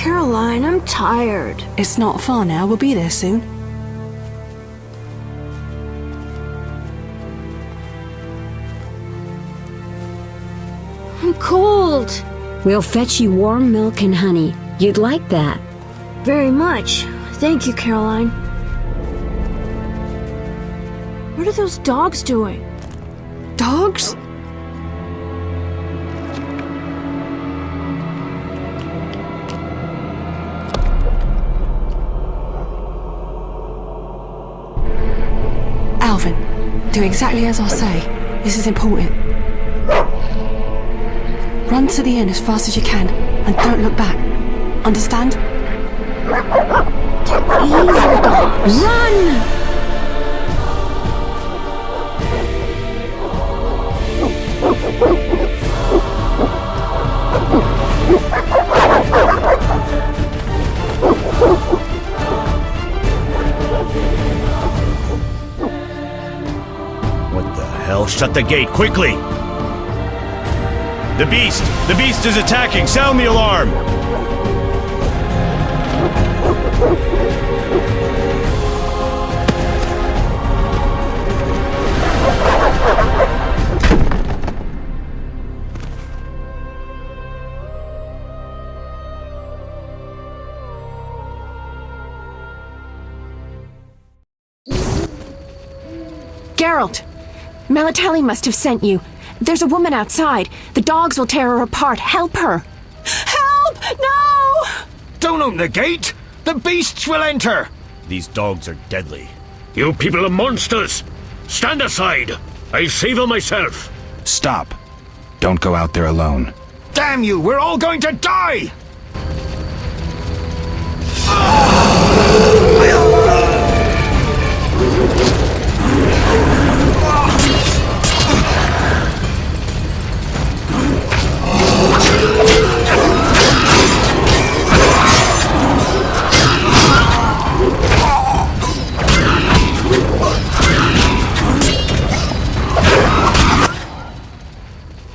Caroline, I'm tired. It's not far now. We'll be there soon. I'm cold. We'll fetch you warm milk and honey. You'd like that. Very much. Thank you, Caroline. What are those dogs doing? Dogs? Alvin, do exactly as I say. This is important. Run to the inn as fast as you can, and don't look back. Understand? Evil dogs. Run! What the hell? Shut the gate, quickly! The beast! The beast is attacking! Sound the alarm! Geralt! Melatelli must have sent you. There's a woman outside. The dogs will tear her apart. Help her! Help! No! Don't open the gate! The beasts will enter! These dogs are deadly. You people are monsters! Stand aside! I'll save her myself! Stop. Don't go out there alone. Damn you! We're all going to die!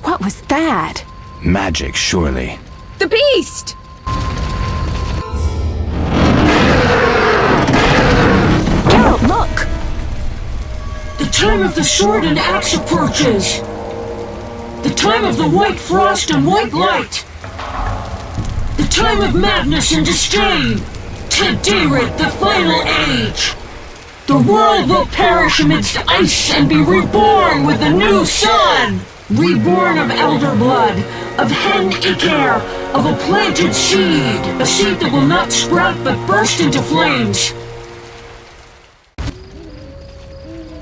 What was that? Magic, surely. The beast! Geralt, look! The time of the sword and axe approaches. The time of the white frost and white light. The time of madness and disdain. Tedirit, the final age. The world will perish amidst ice and be reborn with the new sun. Reborn of elder blood, of hen Iker, of a planted seed. A seed that will not sprout but burst into flames.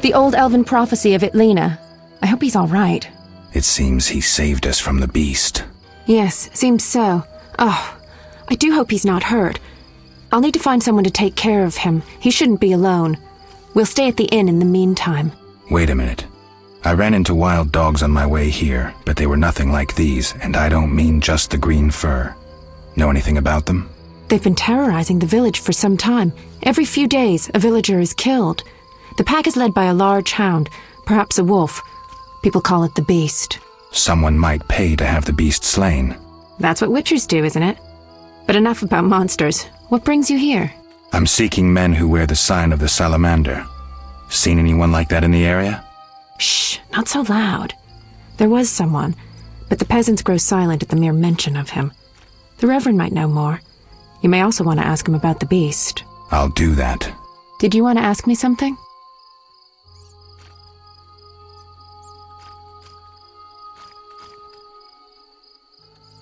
The old elven prophecy of Itlena. I hope he's all right. It seems he saved us from the beast. Yes, seems so. Oh, I do hope he's not hurt. I'll need to find someone to take care of him. He shouldn't be alone. We'll stay at the inn in the meantime. Wait a minute. I ran into wild dogs on my way here, but they were nothing like these, and I don't mean just the green fur. Know anything about them? They've been terrorizing the village for some time. Every few days, a villager is killed. The pack is led by a large hound, perhaps a wolf. People call it the Beast. Someone might pay to have the beast slain. That's what witchers do, isn't it? But enough about monsters. What brings you here? I'm seeking men who wear the sign of the salamander. Seen anyone like that in the area? Shh, not so loud. There was someone, but the peasants grow silent at the mere mention of him. The Reverend might know more. You may also want to ask him about the beast. I'll do that. Did you want to ask me something?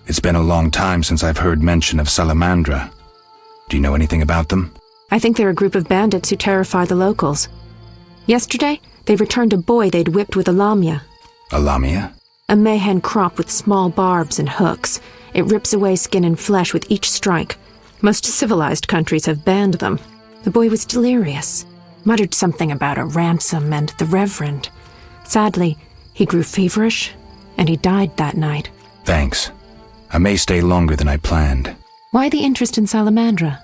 It's been a long time since I've heard mention of Salamandra. Do you know anything about them? I think they're a group of bandits who terrify the locals. Yesterday, they returned a boy they'd whipped with a lamia. A lamia? A mayhen crop with small barbs and hooks. It rips away skin and flesh with each strike. Most civilized countries have banned them. The boy was delirious, muttered something about a ransom and the Reverend. Sadly, he grew feverish, and he died that night. Thanks. I may stay longer than I planned. Why the interest in Salamandra?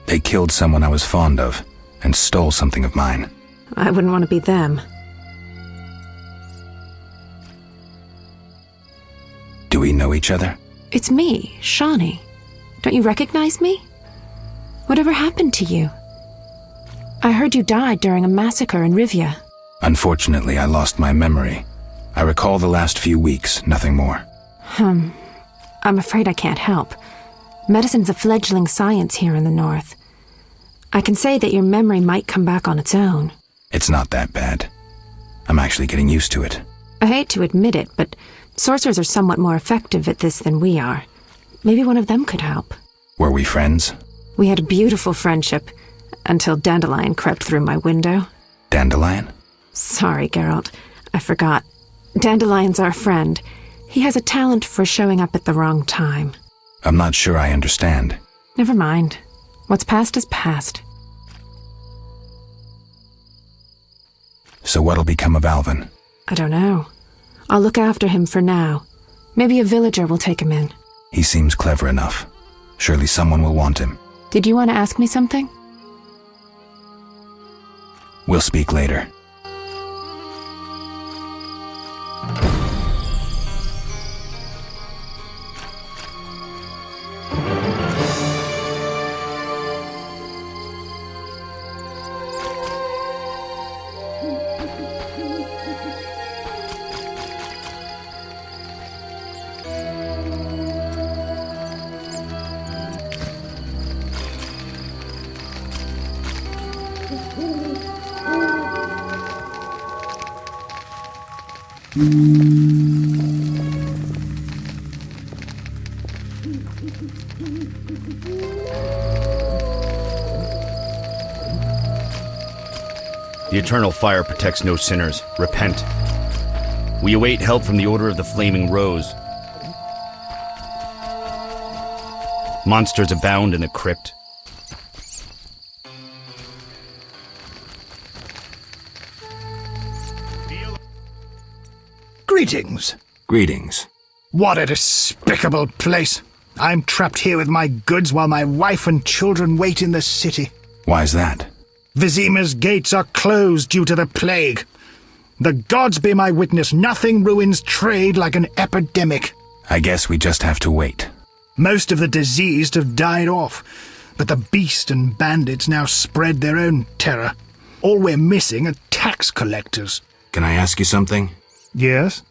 They killed someone I was fond of, and stole something of mine. I wouldn't want to be them. we know each other? It's me, Shawnee. Don't you recognize me? Whatever happened to you? I heard you died during a massacre in Rivia. Unfortunately, I lost my memory. I recall the last few weeks, nothing more. I'm afraid I can't help. Medicine's a fledgling science here in the North. I can say that your memory might come back on its own. It's not that bad. I'm actually getting used to it. I hate to admit it, but sorcerers are somewhat more effective at this than we are. Maybe one of them could help. Were we friends? We had a beautiful friendship, until Dandelion crept through my window. Dandelion? Sorry, Geralt. I forgot. Dandelion's our friend. He has a talent for showing up at the wrong time. I'm not sure I understand. Never mind. What's past is past. So what'll become of Alvin? I don't know. I'll look after him for now. Maybe a villager will take him in. He seems clever enough. Surely someone will want him. Did you want to ask me something? We'll speak later. The eternal fire protects no sinners. Repent. We await help from the Order of the Flaming Rose. Monsters abound in the crypt. Greetings. Greetings. What a despicable place. I'm trapped here with my goods while my wife and children wait in the city. Why's that? Vizima's gates are closed due to the plague. The gods be my witness, nothing ruins trade like an epidemic. I guess we just have to wait. Most of the diseased have died off, but the beast and bandits now spread their own terror. All we're missing are tax collectors. Can I ask you something? Yes?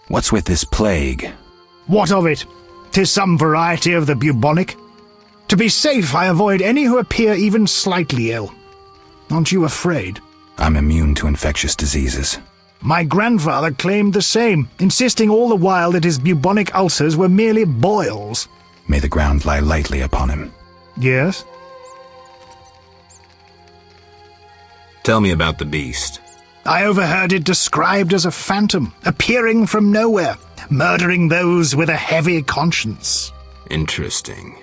What's with this plague? What of it? 'Tis some variety of the bubonic. To be safe, I avoid any who appear even slightly ill. Aren't you afraid? I'm immune to infectious diseases. My grandfather claimed the same, insisting all the while that his bubonic ulcers were merely boils. May the ground lie lightly upon him. Yes? Tell me about the beast. I overheard it described as a phantom, appearing from nowhere, murdering those with a heavy conscience. Interesting.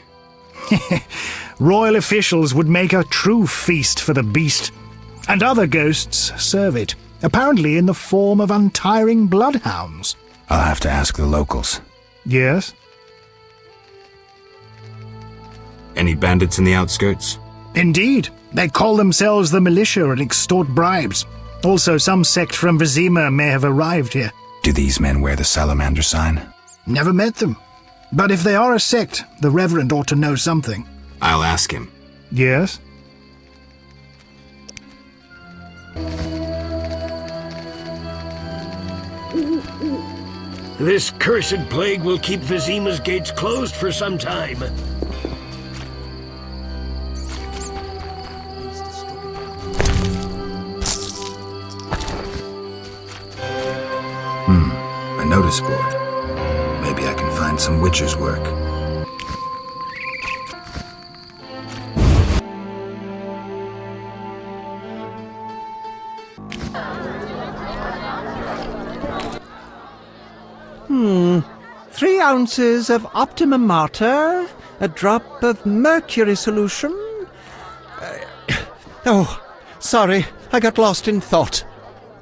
Royal officials would make a true feast for the beast, and other ghosts serve it, apparently in the form of untiring bloodhounds. I'll have to ask the locals. Yes? Any bandits in the outskirts? Indeed. They call themselves the militia and extort bribes. Also, some sect from Vizima may have arrived here. Do these men wear the salamander sign? Never met them. But if they are a sect, the Reverend ought to know something. I'll ask him. Yes? This cursed plague will keep Vizima's gates closed for some time. A notice board. Maybe I can find some witcher's work. Three ounces of Optimum Mater, a drop of mercury solution. Oh, sorry, I got lost in thought.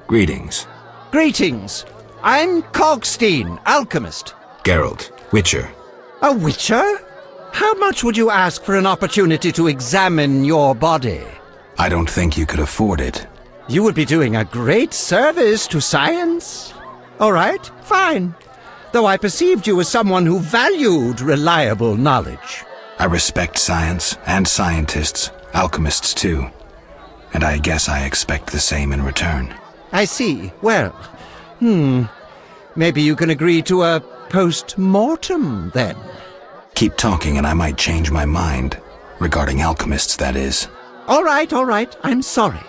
Greetings. Greetings. I'm Cogstein, alchemist. Geralt, witcher. A witcher? How much would you ask for an opportunity to examine your body? I don't think you could afford it. You would be doing a great service to science. All right, fine. Though I perceived you as someone who valued reliable knowledge. I respect science and scientists, alchemists too. And I guess I expect the same in return. I see. Well, maybe you can agree to a post-mortem, then. Keep talking and I might change my mind. Regarding alchemists, that is. All right. I'm sorry.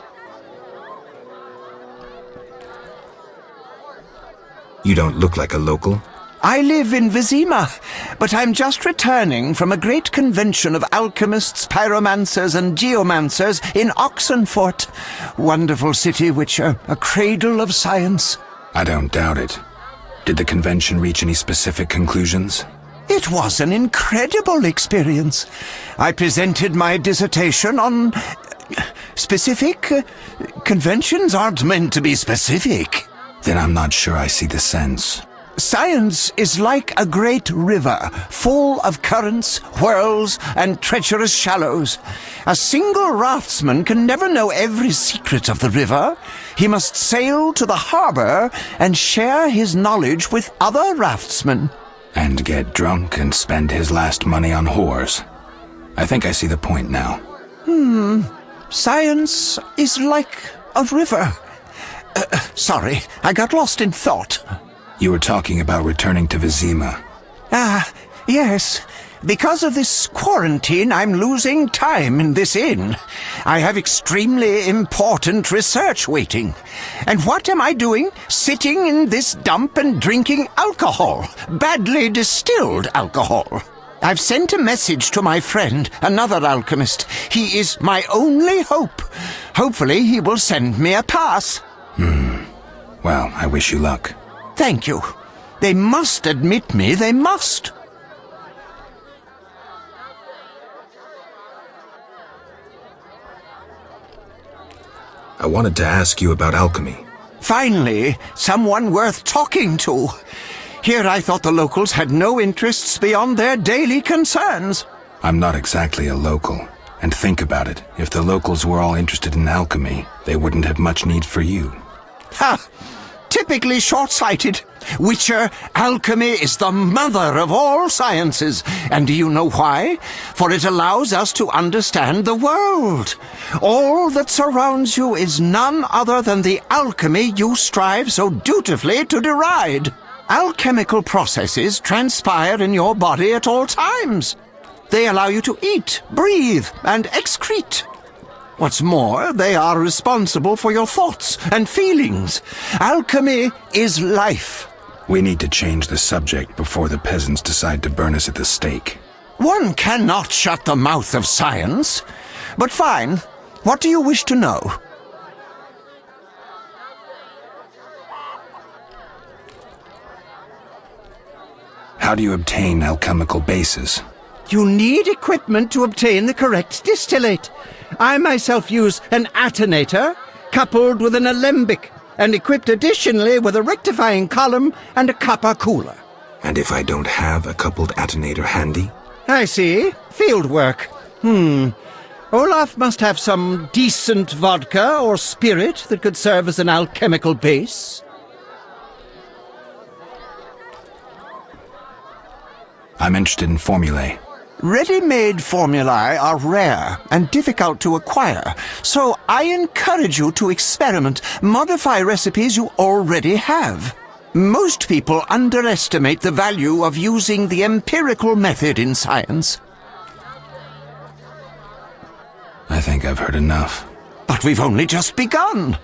You don't look like a local. I live in Vizima, but I'm just returning from a great convention of alchemists, pyromancers, and geomancers in Oxenfurt. Wonderful city, which a cradle of science. I don't doubt it. Did the convention reach any specific conclusions? It was an incredible experience. I presented my dissertation on specific. Conventions aren't meant to be specific. Then I'm not sure I see the sense. Science is like a great river, full of currents, whirls, and treacherous shallows. A single raftsman can never know every secret of the river. He must sail to the harbor and share his knowledge with other raftsmen. And get drunk and spend his last money on whores. I think I see the point now. Science is like a river. Sorry, I got lost in thought. You were talking about returning to Vizima. Yes. Because of this quarantine, I'm losing time in this inn. I have extremely important research waiting. And what am I doing? Sitting in this dump and drinking alcohol. Badly distilled alcohol. I've sent a message to my friend, another alchemist. He is my only hope. Hopefully he will send me a pass. Well, I wish you luck. Thank you. They must admit me, they must. I wanted to ask you about alchemy. Finally, someone worth talking to. Here I thought the locals had no interests beyond their daily concerns. I'm not exactly a local. And think about it. If the locals were all interested in alchemy, they wouldn't have much need for you. Ha! Typically short-sighted. Witcher, alchemy is the mother of all sciences. And do you know why? For it allows us to understand the world. All that surrounds you is none other than the alchemy you strive so dutifully to deride. Alchemical processes transpire in your body at all times. They allow you to eat, breathe, and excrete. What's more, they are responsible for your thoughts and feelings. Alchemy is life. We need to change the subject before the peasants decide to burn us at the stake. One cannot shut the mouth of science. But fine. What do you wish to know? How do you obtain alchemical bases? You need equipment to obtain the correct distillate. I myself use an attenator, coupled with an alembic, and equipped additionally with a rectifying column and a copper cooler. And if I don't have a coupled attenator handy? I see. Field work. Olaf must have some decent vodka or spirit that could serve as an alchemical base. I'm interested in formulae. Ready-made formulae are rare and difficult to acquire, so I encourage you to experiment, modify recipes you already have. Most people underestimate the value of using the empirical method in science. I think I've heard enough. But we've only just begun.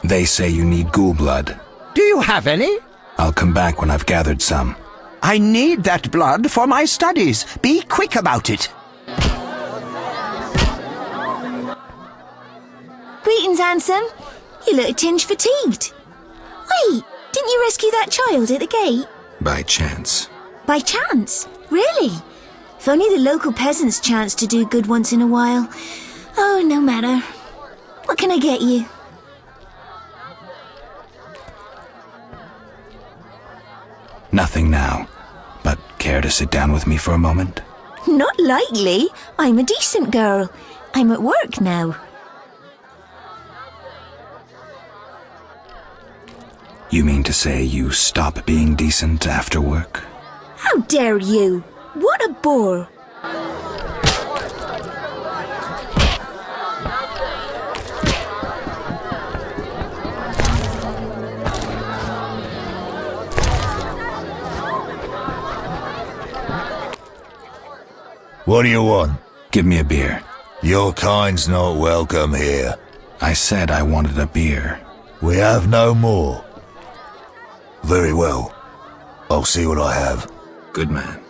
They say you need ghoul blood. Do you have any? I'll come back when I've gathered some. I need that blood for my studies. Be quick about it. Greetings, handsome. You look a tinge fatigued. Wait, didn't you rescue that child at the gate? By chance. By chance? Really? If only the local peasants chanced to do good once in a while. Oh, no matter. What can I get you? Nothing now, but care to sit down with me for a moment? Not likely. I'm a decent girl. I'm at work now. You mean to say you stop being decent after work? How dare you? What a bore! What do you want? Give me a beer. Your kind's not welcome here. I said I wanted a beer. We have no more. Very well. I'll see what I have. Good man.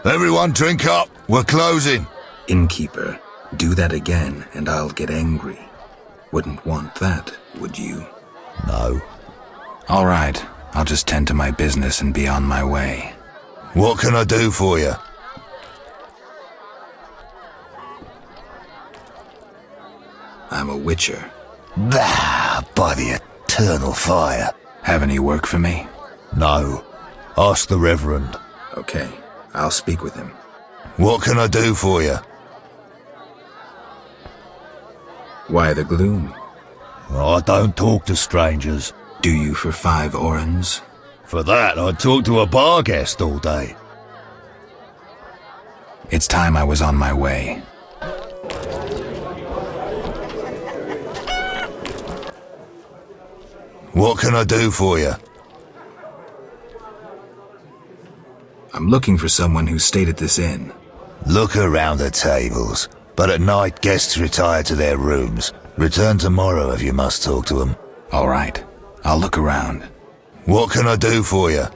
Everyone drink up. We're closing. Innkeeper, do that again and I'll get angry. Wouldn't want that, would you? No. All right. I'll just tend to my business and be on my way. What can I do for you? I'm a witcher. Ah, by the eternal fire. Have any work for me? No. Ask the Reverend. Okay, I'll speak with him. What can I do for you? Why the gloom? I don't talk to strangers. Do you for 5 orens? For that, I'd talk to a bar guest all day. It's time I was on my way. What can I do for you? I'm looking for someone who stayed at this inn. Look around the tables, but at night guests retire to their rooms. Return tomorrow if you must talk to them. All right, I'll look around. What can I do for you?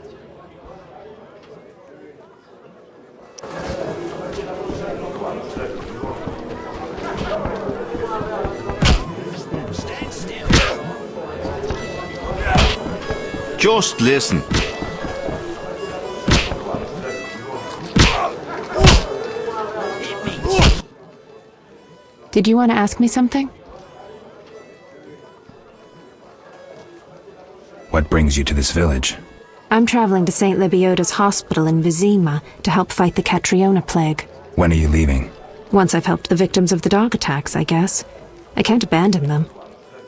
Just listen. Did you want to ask me something? What brings you to this village? I'm traveling to St. Libioda's hospital in Vizima to help fight the Catriona plague. When are you leaving? Once I've helped the victims of the dog attacks, I guess. I can't abandon them.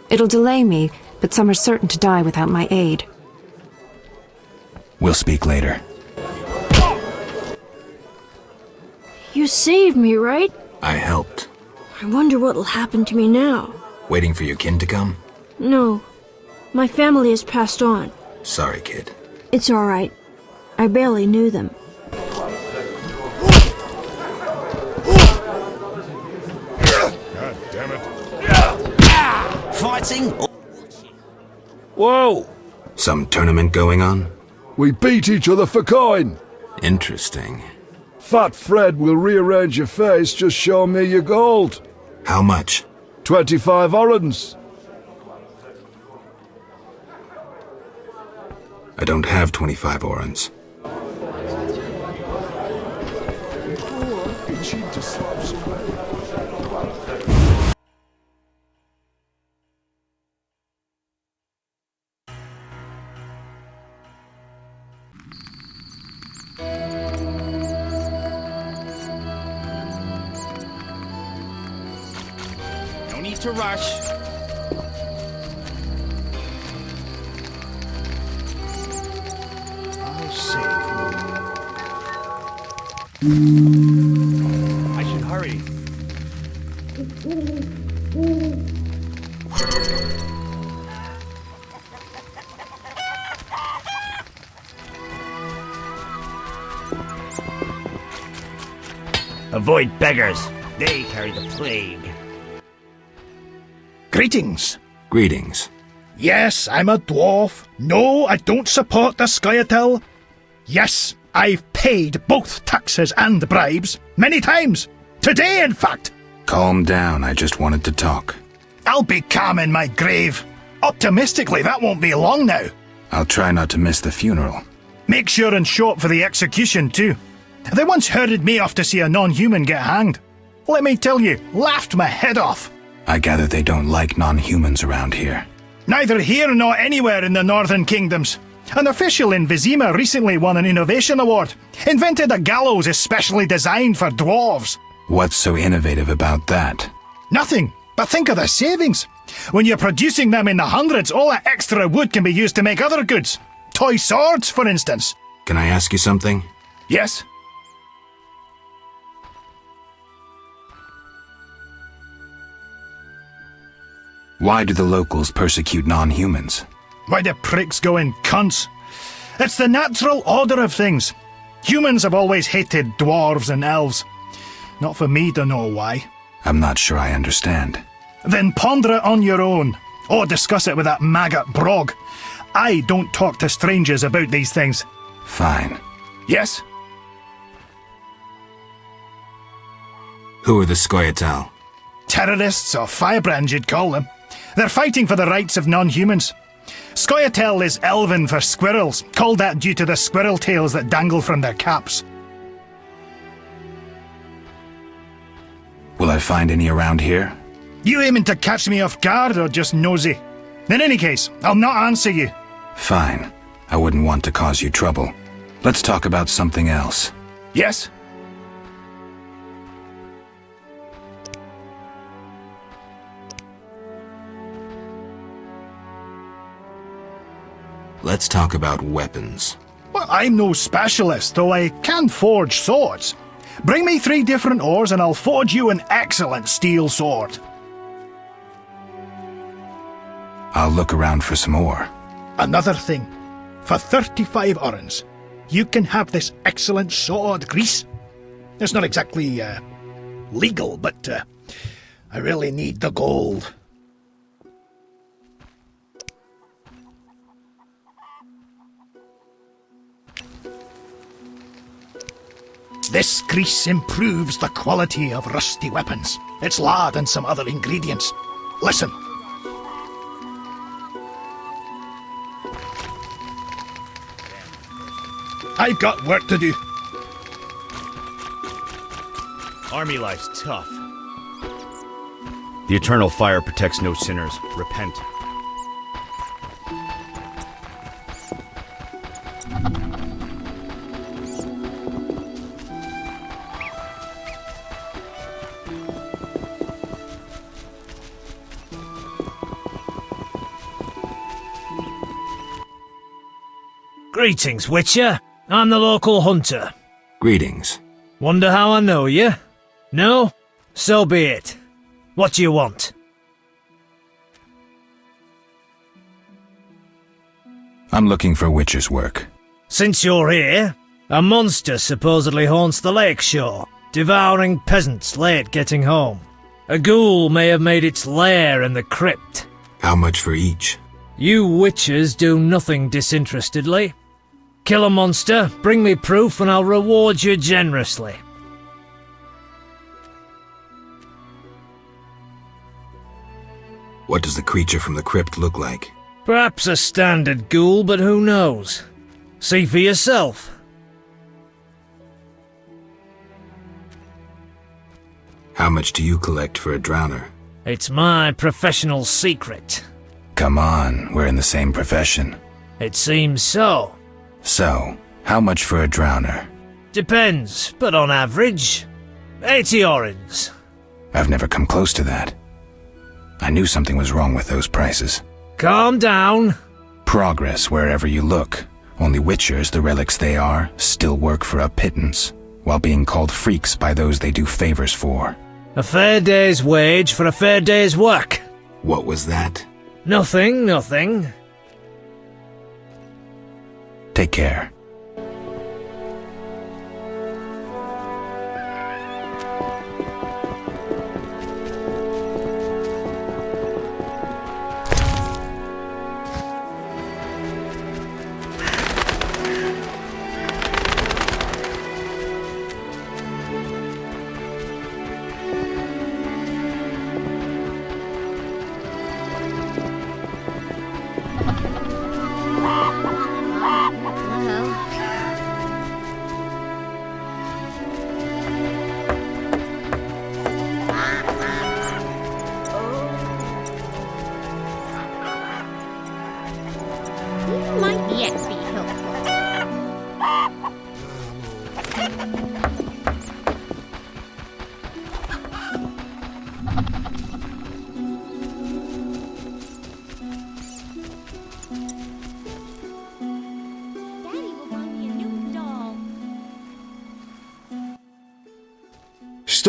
It'll delay me, but some are certain to die without my aid. We'll speak later. You saved me, right? I helped. I wonder what'll happen to me now. Waiting for your kin to come? No. My family has passed on. Sorry, kid. It's all right. I barely knew them. God damn it. Fighting? Whoa! Some tournament going on? We beat each other for coin. Interesting. Fat Fred will rearrange your face, just show me your gold. How much? 25 orens. I don't have 25 orens. No need to rush. I should hurry. Avoid beggars. They carry the plague. Greetings. Greetings. Yes, I'm a dwarf. No, I don't support the Skyatel. Yes, I've paid both taxes and bribes. Many times. Today, in fact. Calm down, I just wanted to talk. I'll be calm in my grave. Optimistically, that won't be long now. I'll try not to miss the funeral. Make sure and show up for the execution, too. They once herded me off to see a non-human get hanged. Let me tell you, laughed my head off. I gather they don't like non-humans around here. Neither here nor anywhere in the Northern Kingdoms. An official in Vizima recently won an innovation award. Invented a gallows especially designed for dwarves. What's so innovative about that? Nothing, but think of the savings. When you're producing them in the hundreds, all that extra wood can be used to make other goods. Toy swords, for instance. Can I ask you something? Yes? Why do the locals persecute non-humans? Why do pricks go in cunts? It's the natural order of things. Humans have always hated dwarves and elves. Not for me to know why. I'm not sure I understand. Then ponder it on your own, or discuss it with that maggot Brog. I don't talk to strangers about these things. Fine. Yes? Who are the Scoia'tael? Terrorists, or firebrands you'd call them. They're fighting for the rights of non-humans. Scoia'tael is Elven for squirrels, called that due to the squirrel tails that dangle from their caps. Will I find any around here? You aiming to catch me off guard or just nosy? In any case, I'll not answer you. Fine. I wouldn't want to cause you trouble. Let's talk about something else. Yes? Let's talk about weapons. Well, I'm no specialist, though I can forge swords. Bring me 3 different ores and I'll forge you an excellent steel sword. I'll look around for some more. Another thing. For 35 orens, you can have this excellent sword, Grease. It's not exactly, legal, but, I really need the gold. This grease improves the quality of rusty weapons. It's lard and some other ingredients. Listen. I've got work to do. Army life's tough. The eternal fire protects no sinners. Repent. Greetings, Witcher. I'm the local hunter. Greetings. Wonder how I know you? No? So be it. What do you want? I'm looking for Witcher's work. Since you're here, a monster supposedly haunts the lakeshore, devouring peasants late getting home. A ghoul may have made its lair in the crypt. How much for each? You witchers do nothing disinterestedly. Kill a monster, bring me proof, and I'll reward you generously. What does the creature from the crypt look like? Perhaps a standard ghoul, but who knows? See for yourself. How much do you collect for a drowner? It's my professional secret. Come on, we're in the same profession. It seems so. So, how much for a drowner? Depends, but on average, 80 orens. I've never come close to that. I knew something was wrong with those prices. Calm down. Progress wherever you look. Only witchers, the relics they are, still work for a pittance, while being called freaks by those they do favors for. A fair day's wage for a fair day's work. What was that? Nothing, nothing. Take care.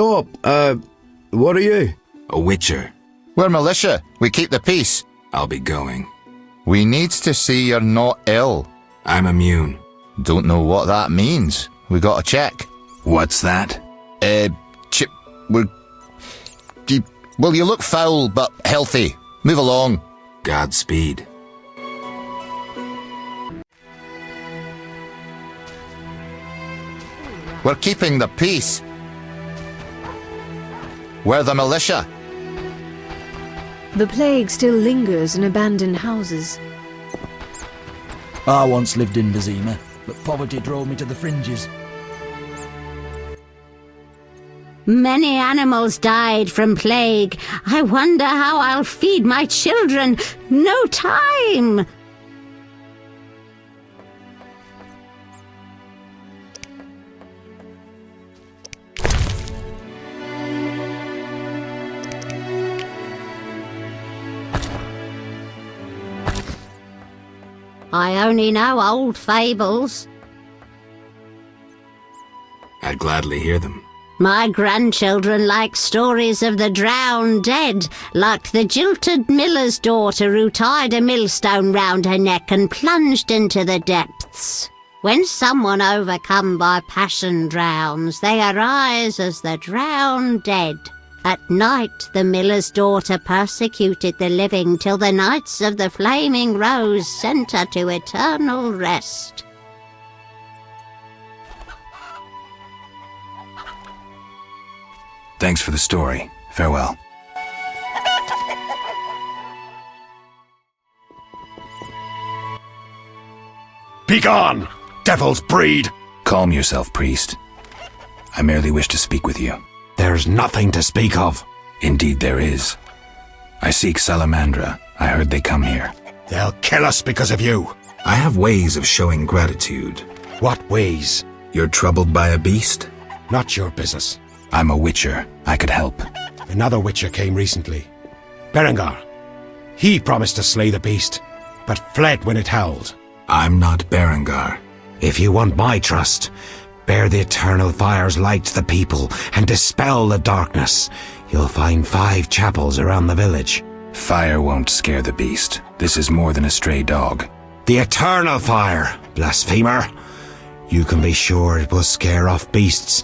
stop. What are you? A witcher. We're militia. We keep the peace. I'll be going. We needs to see you're not ill. I'm immune. Don't know what that means. We gotta check. What's that? Well, you look foul, but healthy. Move along. Godspeed. We're keeping the peace. We're the militia. The plague still lingers in abandoned houses. I once lived in Vizima, but poverty drove me to the fringes. Many animals died from plague. I wonder how I'll feed my children. No time! I only know old fables. I'd gladly hear them. My grandchildren like stories of the drowned dead, like the jilted miller's daughter who tied a millstone round her neck and plunged into the depths. When someone overcome by passion drowns, they arise as the drowned dead. At night the miller's daughter persecuted the living till the Knights of the Flaming Rose sent her to eternal rest. Thanks for the story. Farewell. Begone, devil's breed! Calm yourself, priest. I merely wish to speak with you. There's nothing to speak of. Indeed there is. I seek Salamandra. I heard they come here. They'll kill us because of you. I have ways of showing gratitude. What ways? You're troubled by a beast? Not your business. I'm a witcher. I could help. Another witcher came recently. Berengar. He promised to slay the beast, but fled when it howled. I'm not Berengar. If you want my trust, bear the eternal fire's light to the people and dispel the darkness. You'll find 5 chapels around the village. Fire won't scare the beast. This is more than a stray dog. The eternal fire, blasphemer. You can be sure it will scare off beasts,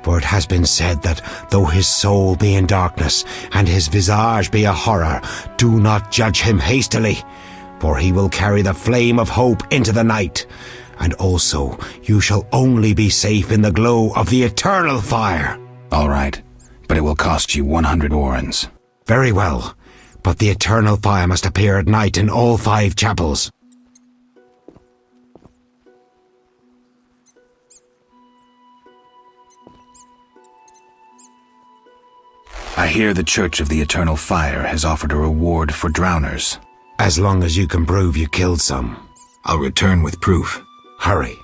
for it has been said that though his soul be in darkness and his visage be a horror, do not judge him hastily, for he will carry the flame of hope into the night. And also, you shall only be safe in the glow of the eternal fire. All right, but it will cost you 100 orens. Very well, but the eternal fire must appear at night in all 5 chapels. I hear the Church of the Eternal Fire has offered a reward for drowners. As long as you can prove you killed some. I'll return with proof. Hurry.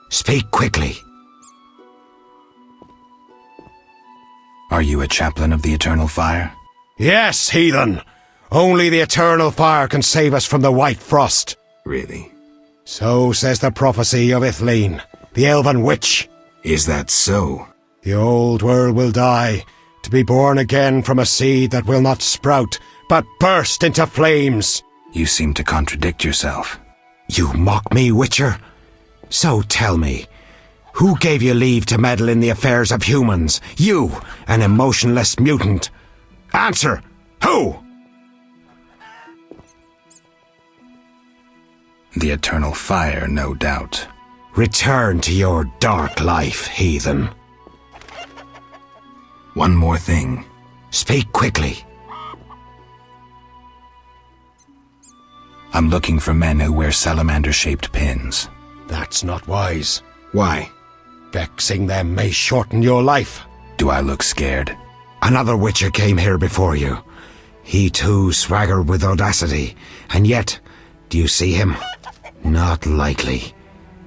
Speak quickly. Are you a chaplain of the Eternal Fire? Yes, heathen. Only the Eternal Fire can save us from the White Frost. Really? So says the prophecy of Ithleen, the elven witch. Is that so? The old world will die, to be born again from a seed that will not sprout, but burst into flames. You seem to contradict yourself. You mock me, Witcher? So tell me, who gave you leave to meddle in the affairs of humans? You, an emotionless mutant. Answer! Who? The Eternal Fire, no doubt. Return to your dark life, heathen. One more thing. Speak quickly. I'm looking for men who wear salamander-shaped pins. That's not wise. Why? Vexing them may shorten your life. Do I look scared? Another Witcher came here before you. He too swaggered with audacity. And yet, do you see him? Not likely.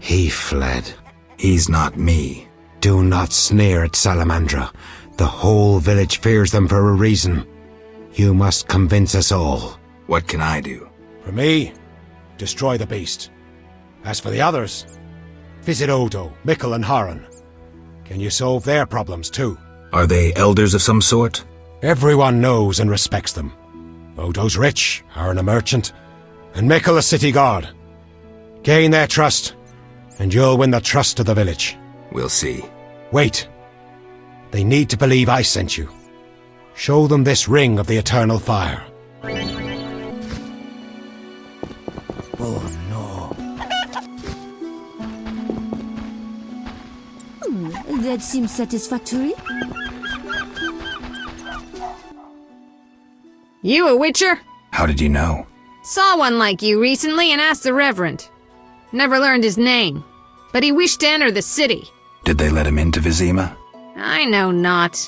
He fled. He's not me. Do not sneer at Salamandra. The whole village fears them for a reason. You must convince us all. What can I do? For me, destroy the beast. As for the others, Visit Odo, Mikkel and Horan. Can you solve their problems too? Are they elders of some sort? Everyone knows and respects them. Odo's rich, Horan a merchant, and Mikkel a city guard. Gain their trust, and you'll win the trust of the village. We'll see. Wait. They need to believe I sent you. Show them this ring of the eternal fire. Oh no. That seems satisfactory. You a witcher? How did you know? Saw one like you recently and asked the Reverend. Never learned his name, but he wished to enter the city. Did they let him into Vizima? I know not.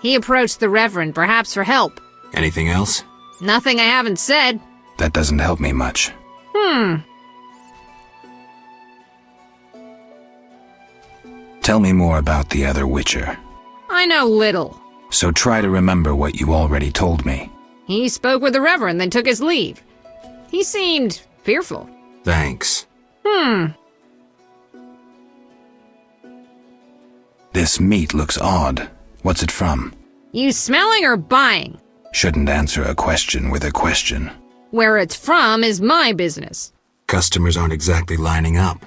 He approached the Reverend, perhaps for help. Anything else? Nothing I haven't said. That doesn't help me much. Tell me more about the other Witcher. I know little. So try to remember what you already told me. He spoke with the Reverend, then took his leave. He seemed fearful. Thanks. This meat looks odd. What's it from? You smelling or buying? Shouldn't answer a question with a question. Where it's from is my business. Customers aren't exactly lining up.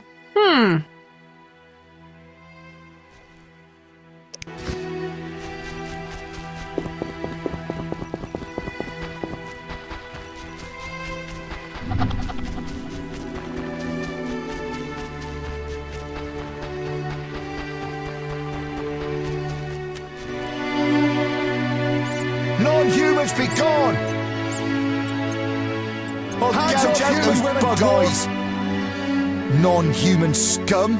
Non-humans be gone! Hands off those bug eyes! Non-human scum!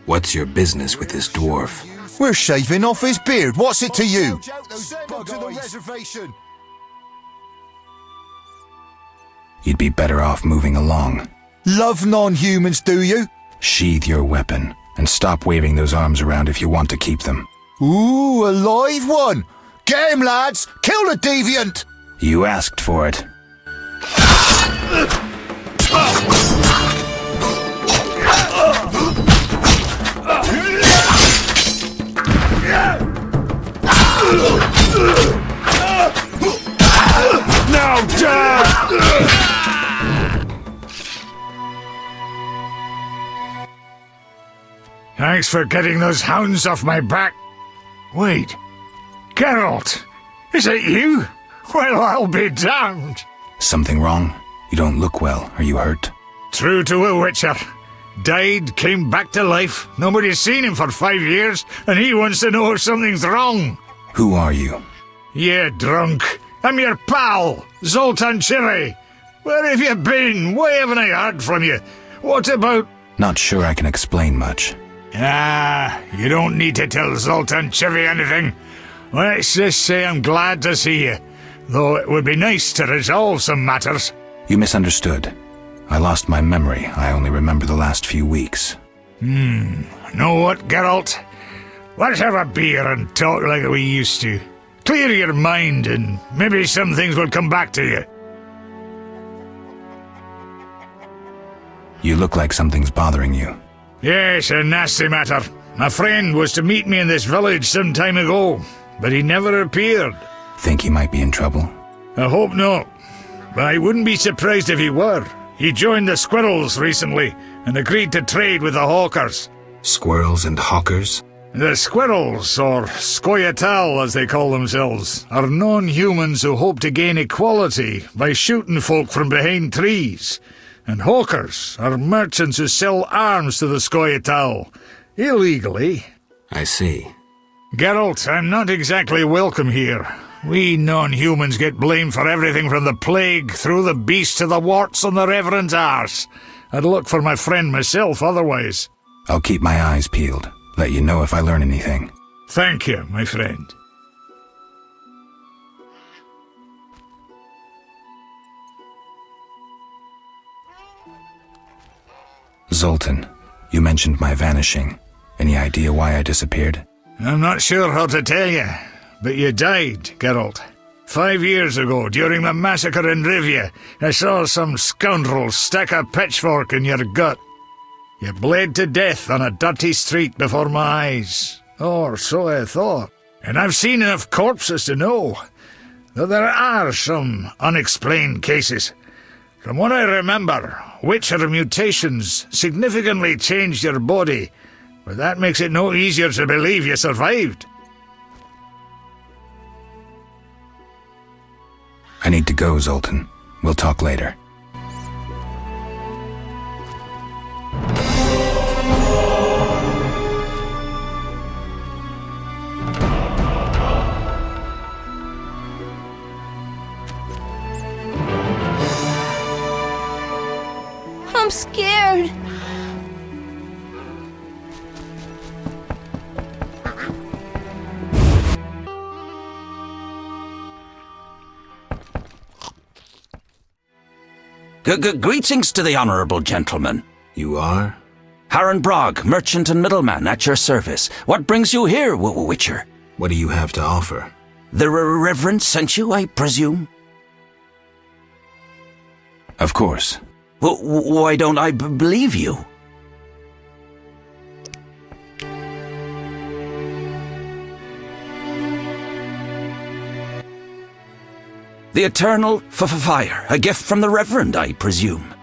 What's your business with this dwarf? We're shaving off his beard. What's it to you? Send them to the reservation. You'd be better off moving along. Love non-humans, do you? Sheathe your weapon, and stop waving those arms around if you want to keep them. Ooh, a live one! Get him, lads! Kill the deviant! You asked for it. Now, Dad! Thanks for getting those hounds off my back. Wait, Geralt, is it you? Well, I'll be damned. Something wrong? You don't look well. Are you hurt? True to a witcher. Died, came back to life. Nobody's seen him for 5 years, and he wants to know if something's wrong. Who are you? Yeah, drunk. I'm your pal, Zoltan Chivy. Where have you been? Why haven't I heard from you? What about... Not sure I can explain much. You don't need to tell Zoltan Chivy anything. Let's just say I'm glad to see you, though it would be nice to resolve some matters. You misunderstood. I lost my memory. I only remember the last few weeks. Know what, Geralt? Let's have a beer and talk like we used to. Clear your mind and maybe some things will come back to you. You look like something's bothering you. Yes, a nasty matter. My friend was to meet me in this village some time ago, but he never appeared. Think he might be in trouble? I hope not, but I wouldn't be surprised if he were. He joined the Squirrels recently and agreed to trade with the Hawkers. Squirrels and hawkers? The Squirrels, or Scoia'tael as they call themselves, are non-humans who hope to gain equality by shooting folk from behind trees. And hawkers are merchants who sell arms to the Scoia'tael, illegally. I see. Geralt, I'm not exactly welcome here. We non-humans get blamed for everything from the plague through the beast to the warts on the Reverend's arse. I'd look for my friend myself otherwise. I'll keep my eyes peeled. Let you know if I learn anything. Thank you, my friend. Zoltan, you mentioned my vanishing. Any idea why I disappeared? I'm not sure how to tell you. but you died, Geralt. 5 years ago, during the massacre in Rivia, I saw some scoundrel stick a pitchfork in your gut. You bled to death on a dirty street before my eyes. Or so I thought. And I've seen enough corpses to know that there are some unexplained cases. From what I remember, Witcher mutations significantly changed your body, but that makes it no easier to believe you survived. I need to go, Zoltan. We'll talk later. I'm scared. Greetings to the honourable gentleman. You are? Harren Brog, merchant and middleman, at your service. What brings you here, Witcher? What do you have to offer? The Reverend sent you, I presume? Of course. Why don't I believe you? The eternal fire, a gift from the Reverend, I presume.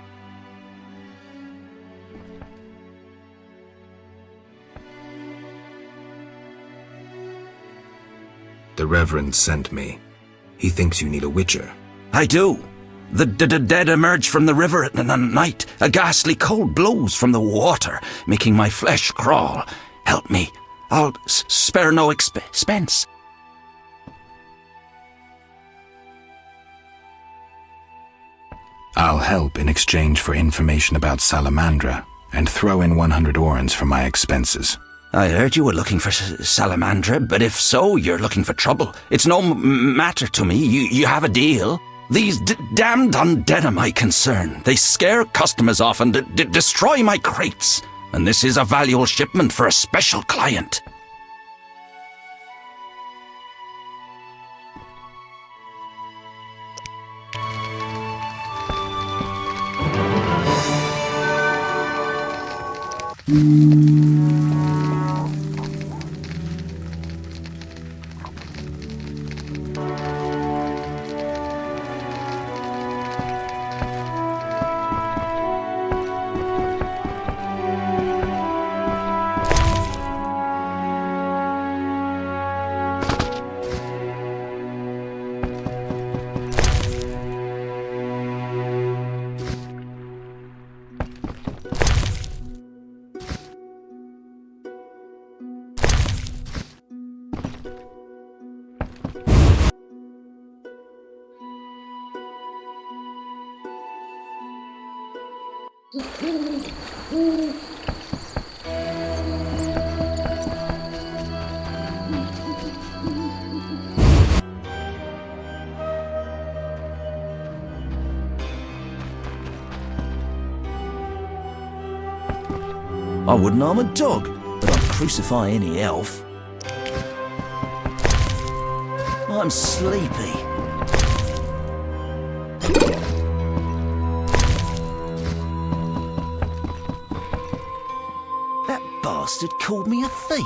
The Reverend sent me. He thinks you need a witcher. I do. The dead emerge from the river at night. A ghastly cold blows from the water, making my flesh crawl. Help me. I'll spare no expense. I'll help in exchange for information about Salamandra, and throw in 100 orens for my expenses. I heard you were looking for Salamandra, but if so, you're looking for trouble. It's no matter to me. You have a deal. These damned undead are my concern. They scare customers off and destroy my crates. And this is a valuable shipment for a special client. I wouldn't harm a dog, but I'd crucify any elf. I'm sleepy. That bastard called me a thief.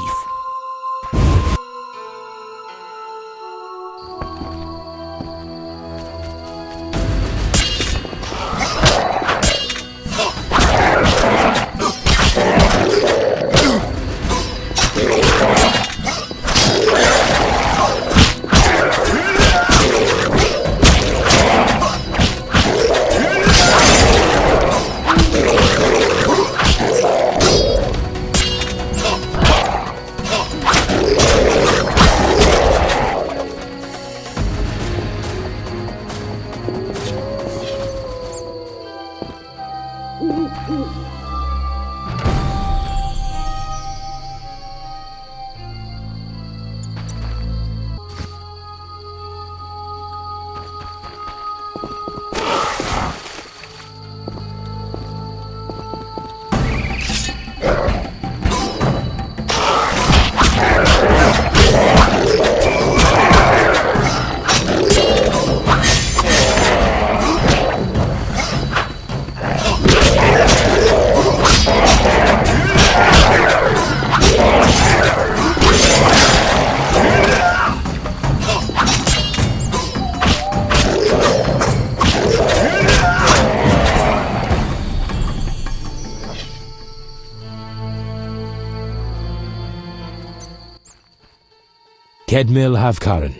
Kedmil Havkaran.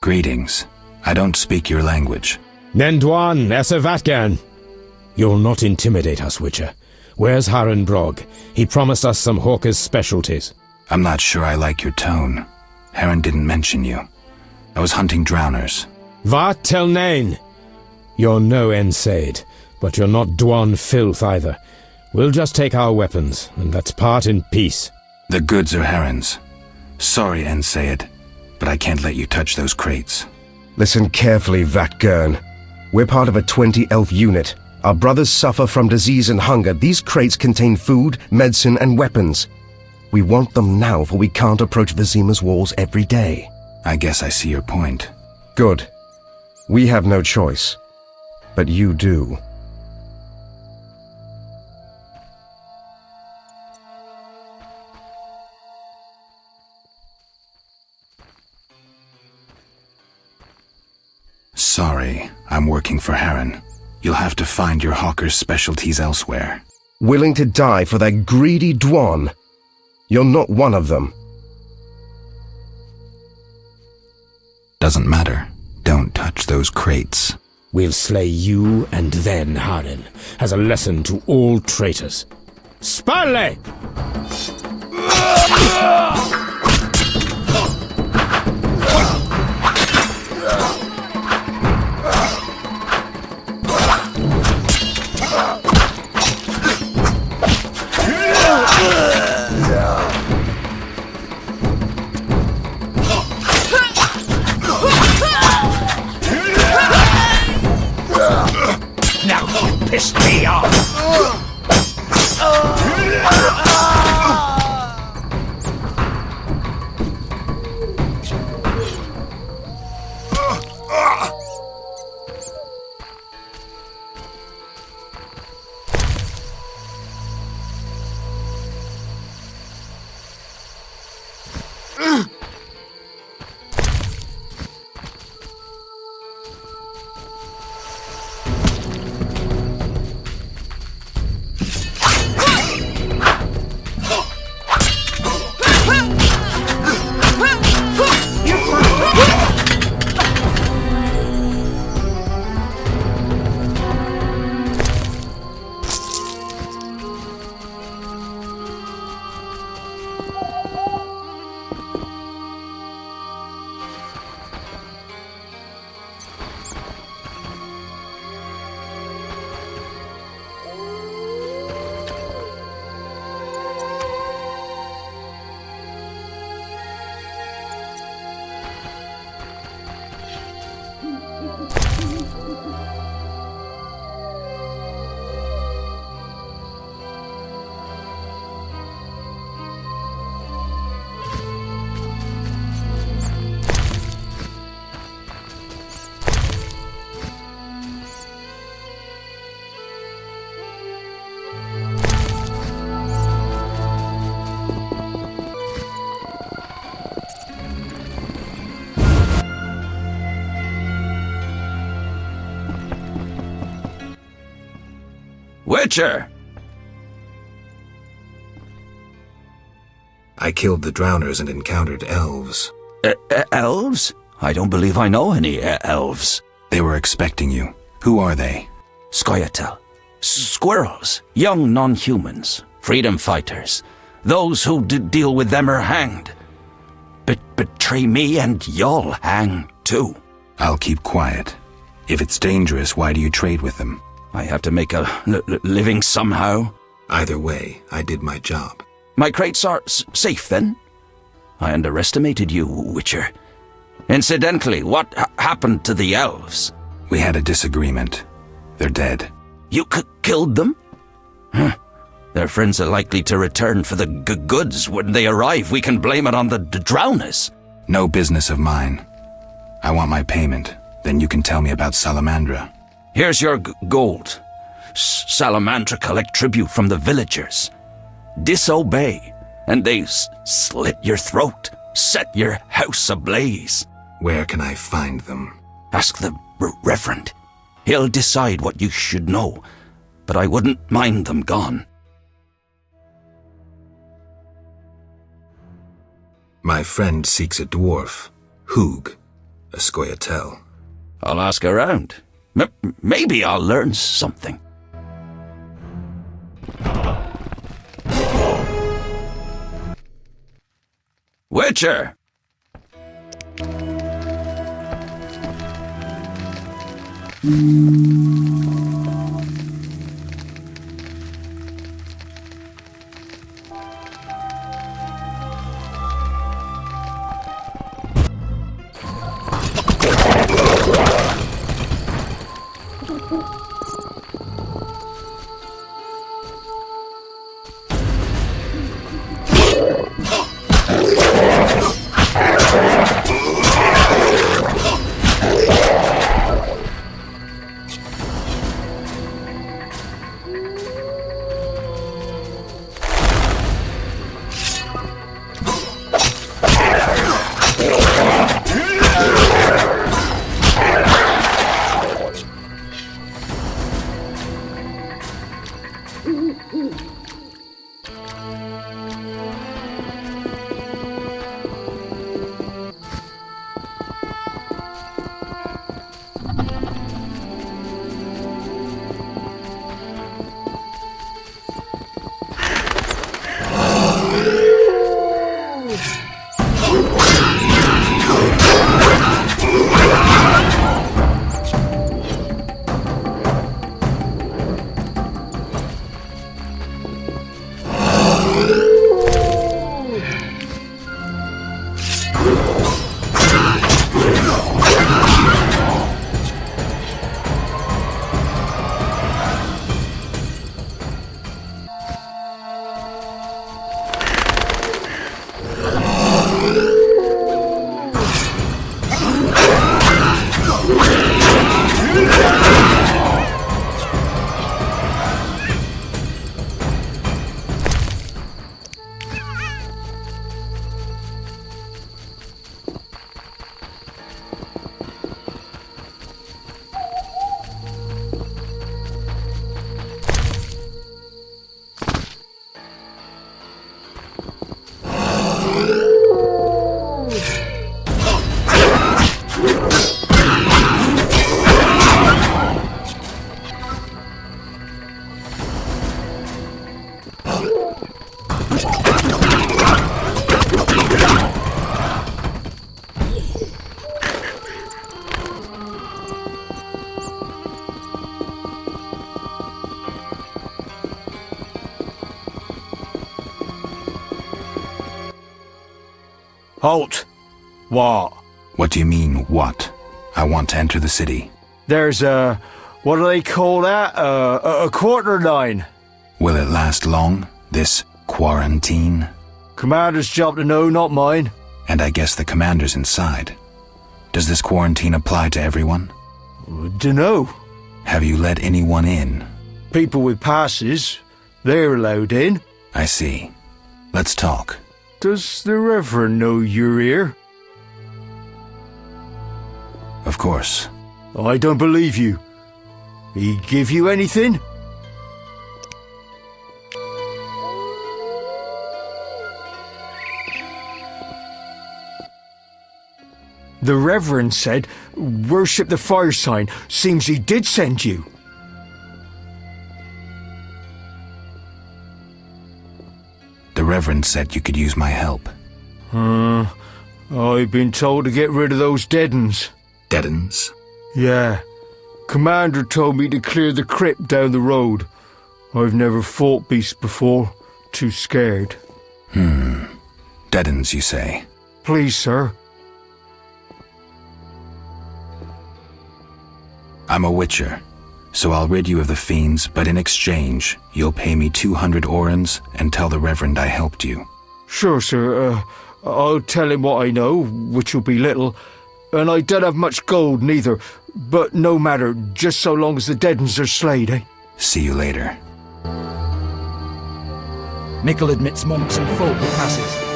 Greetings. I don't speak your language. Nendwan Esavatgan. You'll not intimidate us, Witcher. Where's Haran Brog? He promised us some hawker's specialties. I'm not sure I like your tone. Haran didn't mention you. I was hunting drowners. Vat tel nain. You're no Ensaid, but you're not Dwan filth either. We'll just take our weapons, and let's part in peace. The goods are Haran's. Sorry, Ensaid, but I can't let you touch those crates. Listen carefully, Vatgern. We're part of a 20-elf unit. Our brothers suffer from disease and hunger. These crates contain food, medicine, and weapons. We want them now, for we can't approach Vizima's walls every day. I guess I see your point. Good. We have no choice. But you do. Sorry, I'm working for Haran. You'll have to find your hawker's specialties elsewhere. Willing to die for that greedy Dwan? You're not one of them. Doesn't matter. Don't touch those crates. We'll slay you and then Haran, as a lesson to all traitors. Spale! Piss me off! Witcher! I killed the drowners and encountered elves. Elves? I don't believe I know any elves. They were expecting you. Who are they? Scoia'tael. Squirrels. Young non-humans. Freedom fighters. Those who deal with them are hanged. Betray me and you'll hang too. I'll keep quiet. If it's dangerous, why do you trade with them? I have to make a living somehow. Either way, I did my job. My crates are safe then? I underestimated you, Witcher. Incidentally, what happened to the elves? We had a disagreement. They're dead. You killed them? Huh. Their friends are likely to return for the goods. When they arrive, we can blame it on the drowners. No business of mine. I want my payment. Then you can tell me about Salamandra. Here's your gold. Salamandra collect tribute from the villagers. Disobey, and they slit your throat, set your house ablaze. Where can I find them? Ask the Reverend. He'll decide what you should know, but I wouldn't mind them gone. My friend seeks a dwarf. Hoog, a Scoia'tael. I'll ask around. Maybe I'll learn something. Witcher! Halt! What? What do you mean, what? I want to enter the city. There's what do they call that? A quarter line. Will it last long, this quarantine? Commander's job to know, not mine. And I guess the commander's inside. Does this quarantine apply to everyone? Dunno. Have you let anyone in? People with passes, they're allowed in. I see. Let's talk. Does the Reverend know you're here? Of course. I don't believe you. He give you anything? The Reverend said, worship the fire sign. Seems he did send you. The Reverend said you could use my help. I've been told to get rid of those dead uns. Dead uns? Yeah. Commander told me to clear the crypt down the road. I've never fought beasts before. Too scared. Dead uns, you say? Please, sir. I'm a witcher, so I'll rid you of the fiends, but in exchange, you'll pay me 200 orens and tell the Reverend I helped you. Sure, sir. I'll tell him what I know, which will be little, and I don't have much gold neither, but no matter, just so long as the dead uns are slayed, eh? See you later. Mickle admits monks and folk with passes.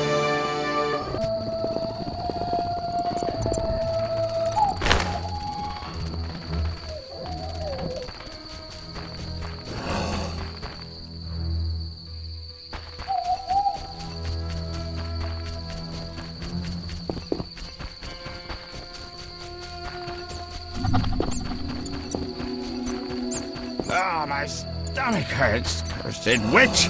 Oh, my stomach hurts, cursed witch!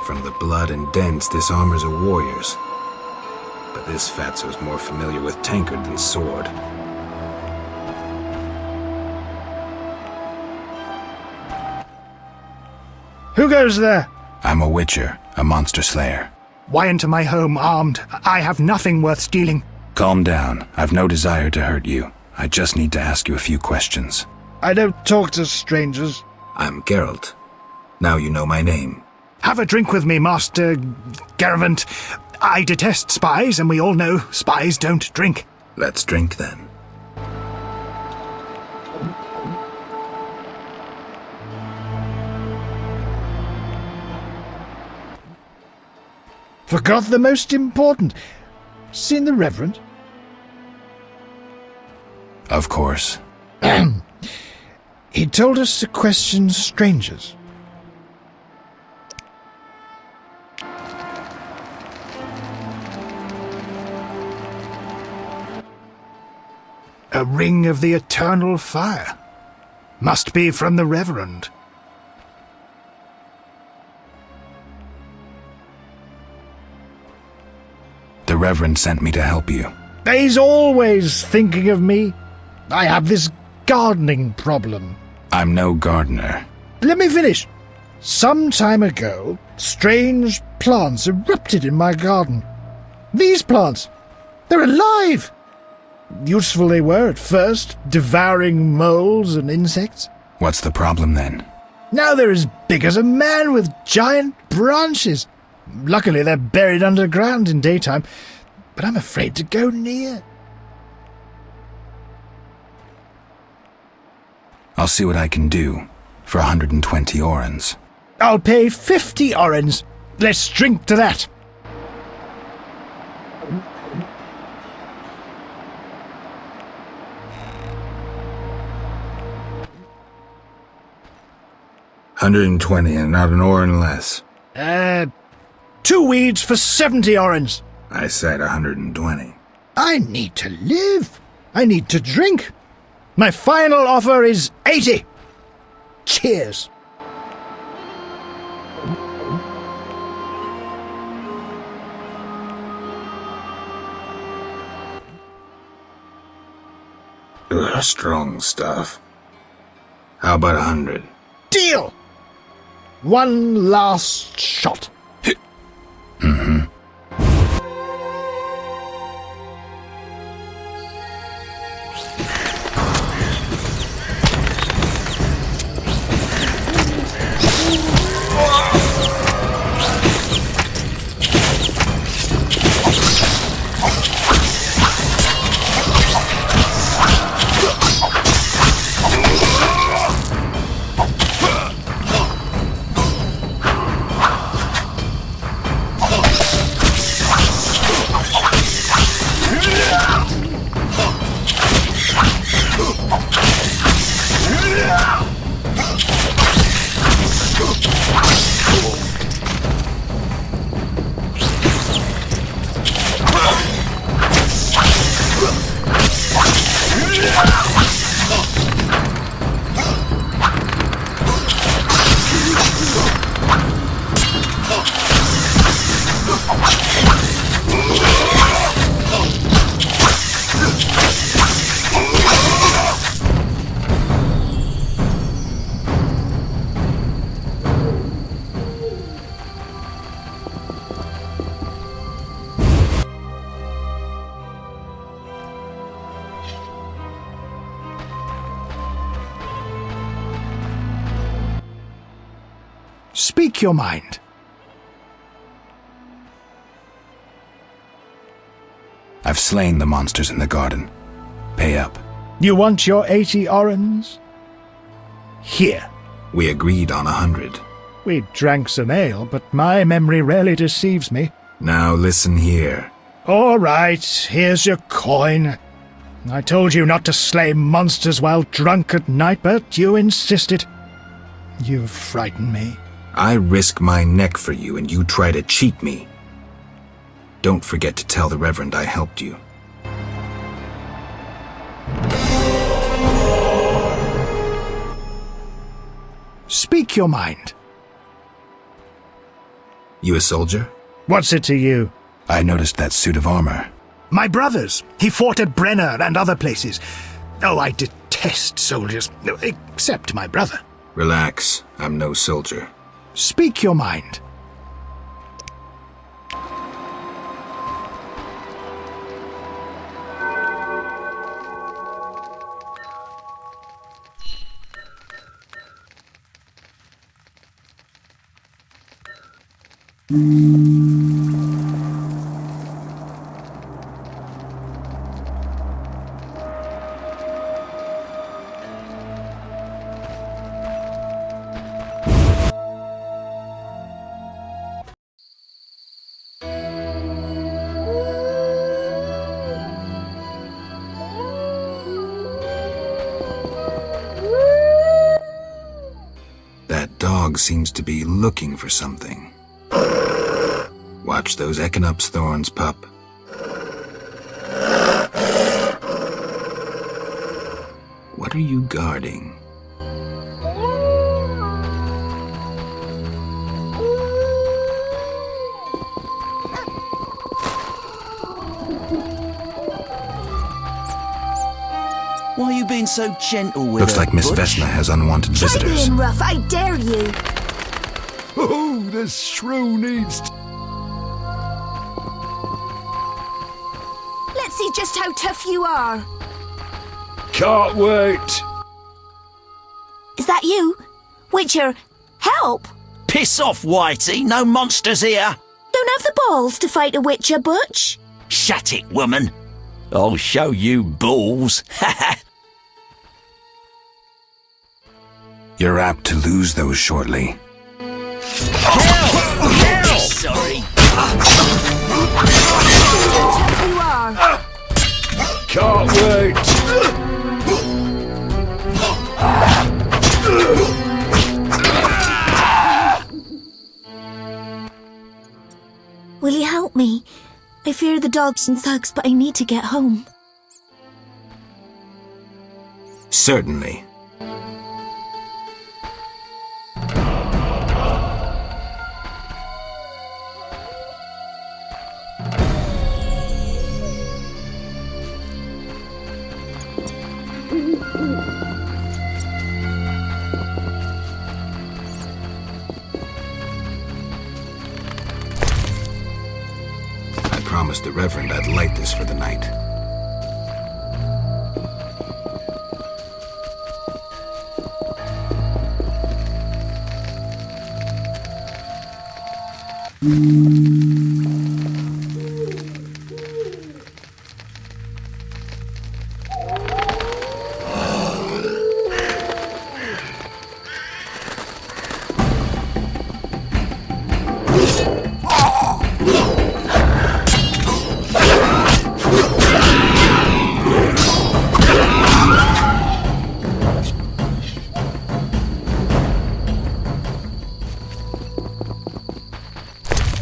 From the blood and dents, this armor's a warrior's. But this fatso's more familiar with tankard than sword. Who goes there? I'm a witcher, a monster slayer. Why enter my home armed? I have nothing worth stealing. Calm down. I've no desire to hurt you. I just need to ask you a few questions. I don't talk to strangers. I'm Geralt. Now you know my name. Have a drink with me, Master Garavant. I detest spies, and we all know spies don't drink. Let's drink then. Forgot the most important. Seen the Reverend? Of course. He told us to question strangers. A ring of the eternal fire. Must be from the Reverend. The Reverend sent me to help you. He's always thinking of me. I have this gardening problem. I'm no gardener. Let me finish. Some time ago, strange plants erupted in my garden. These plants, they're alive! Useful they were at first, devouring moles and insects. What's the problem then? Now they're as big as a man with giant branches. Luckily they're buried underground in daytime, but I'm afraid to go near. I'll see what I can do for 120 orens. I'll pay 50 orens. Let's drink to that. $120 and not an oren less. 2 weeds for 70 orens. I said 120. I need to live. I need to drink. My final offer is 80. Cheers. Ugh, strong stuff. How about 100? Deal! One last shot. Mm-hmm. Speak your mind. I've slain the monsters in the garden. Pay up. You want your 80 orens? Here. We agreed on 100. We drank some ale, but my memory rarely deceives me. Now listen here. All right, here's your coin. I told you not to slay monsters while drunk at night, but you insisted. You frighten me. I risk my neck for you, and you try to cheat me. Don't forget to tell the Reverend I helped you. Speak your mind. You a soldier? What's it to you? I noticed that suit of armor. My brother's. He fought at Brenner and other places. Oh, I detest soldiers, except my brother. Relax, I'm no soldier. Speak your mind. That dog seems to be looking for something. Watch those Echinop's thorns, pup. What are you guarding? Why are you being so gentle with Looks her, like Miss Butch? Vesna has unwanted Try visitors. being rough, I dare you. Oh, this shrew needs... Let's see just how tough you are. Can't wait. Is that you? Witcher, help! Piss off, Whitey. No monsters here. Don't have the balls to fight a Witcher, Butch. Shut it, woman. I'll show you balls. You're apt to lose those shortly. Help! Sorry. You are. Can't wait. Will you help me? I fear the dogs and thugs, but I need to get home. Certainly. I promised the Reverend I'd light this for the night.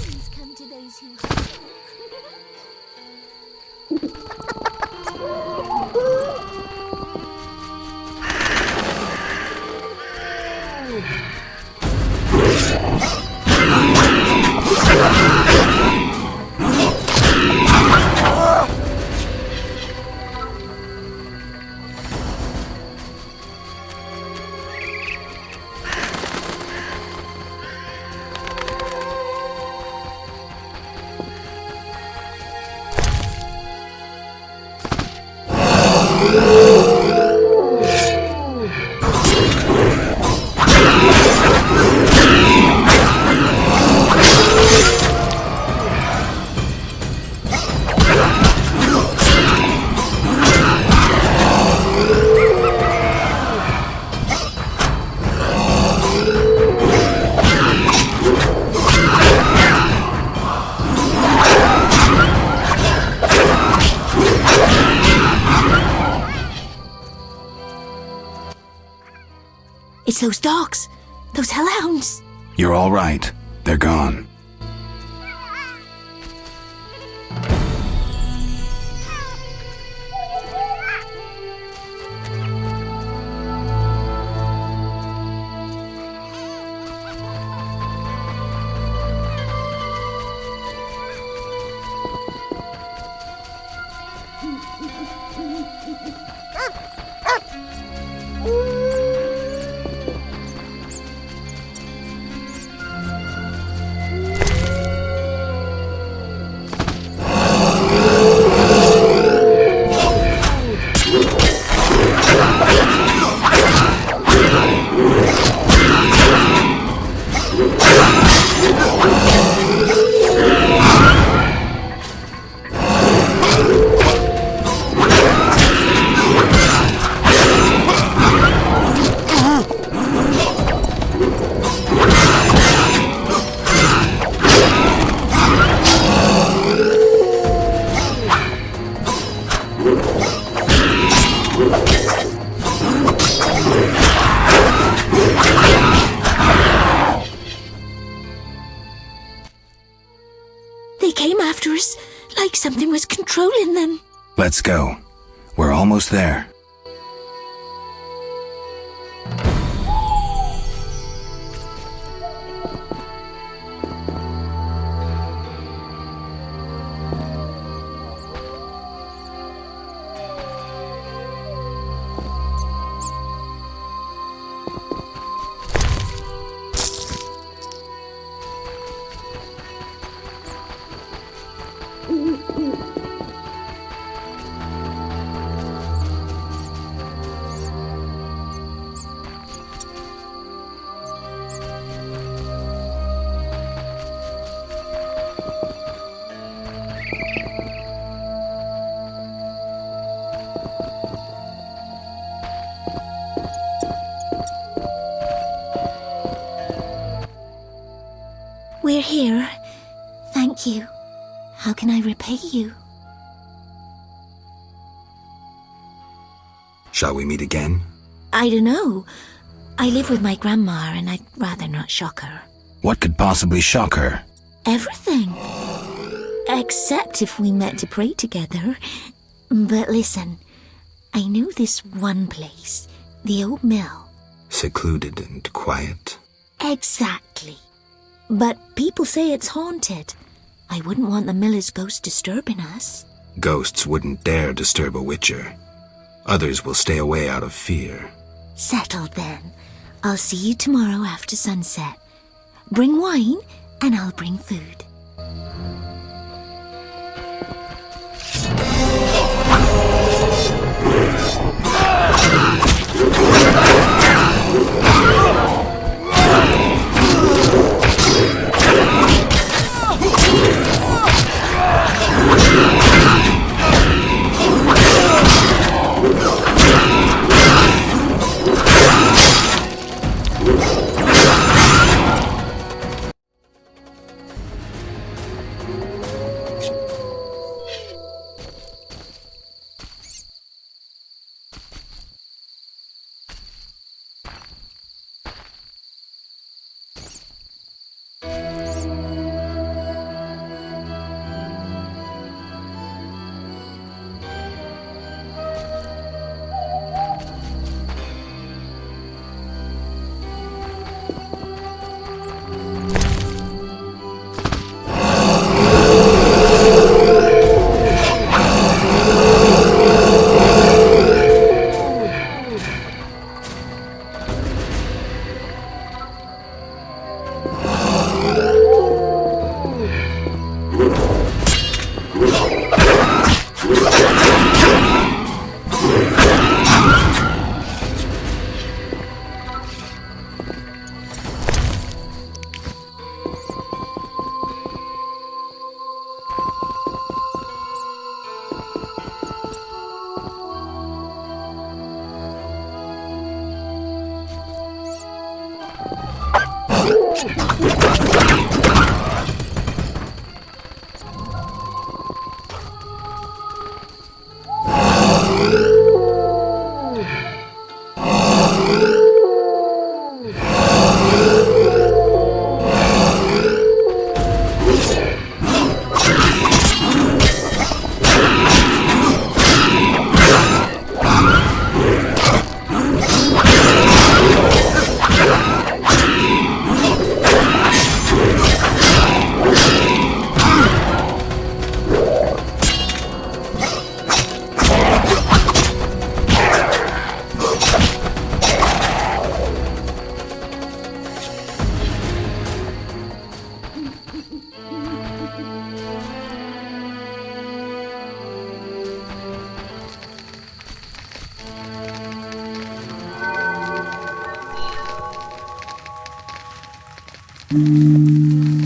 Please come to those who... It's those dogs. Those hellhounds. You're all right. They're gone. They came after us like something was controlling them. Let's go. We're almost there. We're here. Thank you. How can I repay you? Shall we meet again? I don't know. I live with my grandma and I'd rather not shock her. What could possibly shock her? Everything. Except if we met to pray together. But listen, I know this one place, the old mill. Secluded and quiet. Exactly. But people say it's haunted. I wouldn't want the miller's ghost disturbing us. Ghosts wouldn't dare disturb a witcher. Others will stay away out of fear. Settled then. I'll see you tomorrow after sunset. Bring wine and I'll bring food. you.